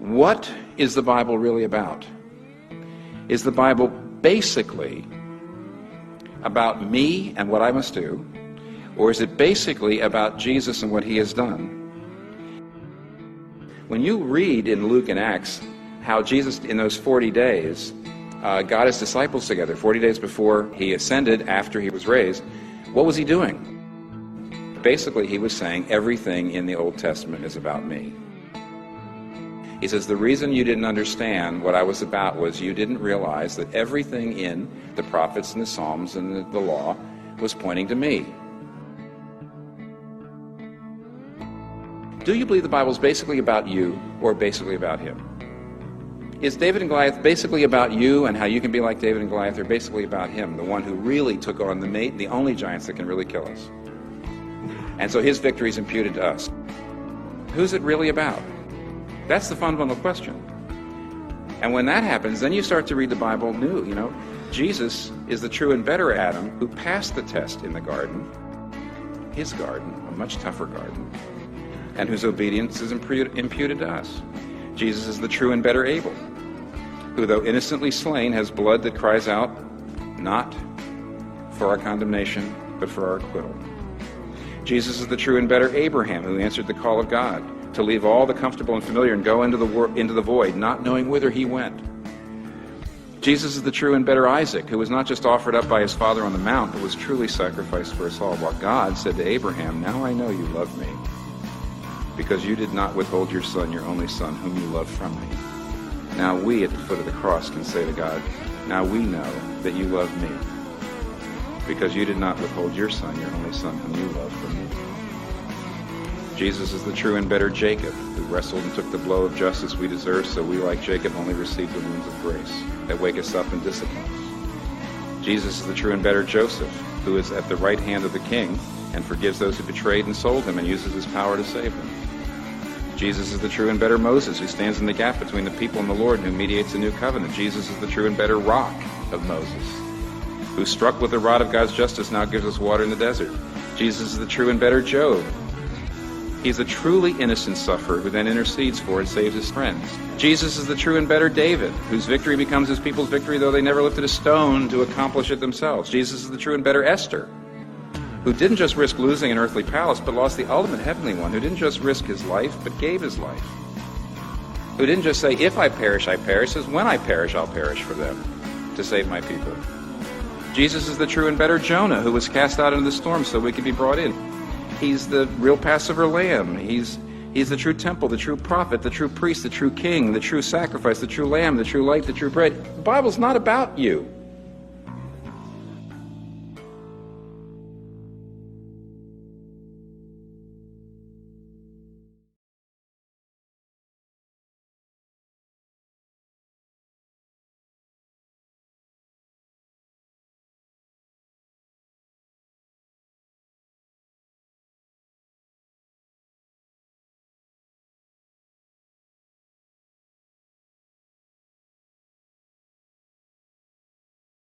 What is the Bible really about? Is the Bible basically about me and what I must do? Or is it basically about Jesus and what he has done? When you read in Luke and Acts how Jesus, in those 40 days, got his disciples together, 40 days before he ascended, after he was raised, what was he doing? Basically, he was saying everything in the Old Testament is about me. He says, the reason you didn't understand what I was about was you didn't realize that everything in the prophets and the Psalms and the law was pointing to me. Do you believe the Bible is basically about you or basically about him? Is David and Goliath basically about you and how you can be like David and Goliath, or basically about him, the one who really took on the only giants that can really kill us? And so his victory is imputed to us. Who's it really about? That's the fundamental question. And when that happens, then you start to read the Bible new. You know, Jesus is the true and better Adam who passed the test in the garden, his garden, a much tougher garden, and whose obedience is imputed to us. Jesus is the true and better Abel, who, though innocently slain, has blood that cries out, not for our condemnation, but for our acquittal. Jesus is the true and better Abraham, who answered the call of God to leave all the comfortable and familiar and go into the void, not knowing whither he went. Jesus is the true and better Isaac, who was not just offered up by his father on the mount, but was truly sacrificed for us all, while God said to Abraham, now I know you love me, because you did not withhold your son, your only son, whom you loved from me. Now we, at the foot of the cross, can say to God, now we know that you love me, because you did not withhold your son, your only son, whom you loved from me. Jesus is the true and better Jacob, who wrestled and took the blow of justice we deserve, so we, like Jacob, only receive the wounds of grace that wake us up and discipline us. Jesus is the true and better Joseph, who is at the right hand of the king and forgives those who betrayed and sold him and uses his power to save them. Jesus is the true and better Moses, who stands in the gap between the people and the Lord and who mediates a new covenant. Jesus is the true and better rock of Moses, who struck with the rod of God's justice now gives us water in the desert. Jesus is the true and better Job. He's a truly innocent sufferer who then intercedes for and saves his friends. Jesus is the true and better David, whose victory becomes his people's victory, though they never lifted a stone to accomplish it themselves. Jesus is the true and better Esther, who didn't just risk losing an earthly palace, but lost the ultimate heavenly one, who didn't just risk his life, but gave his life, who didn't just say, if I perish, I perish, says, when I perish, I'll perish for them, to save my people. Jesus is the true and better Jonah, who was cast out into the storm so we could be brought in. He's the real Passover lamb. He's the true temple, the true prophet, the true priest, the true king, the true sacrifice, the true lamb, the true light, the true bread. The Bible's not about you.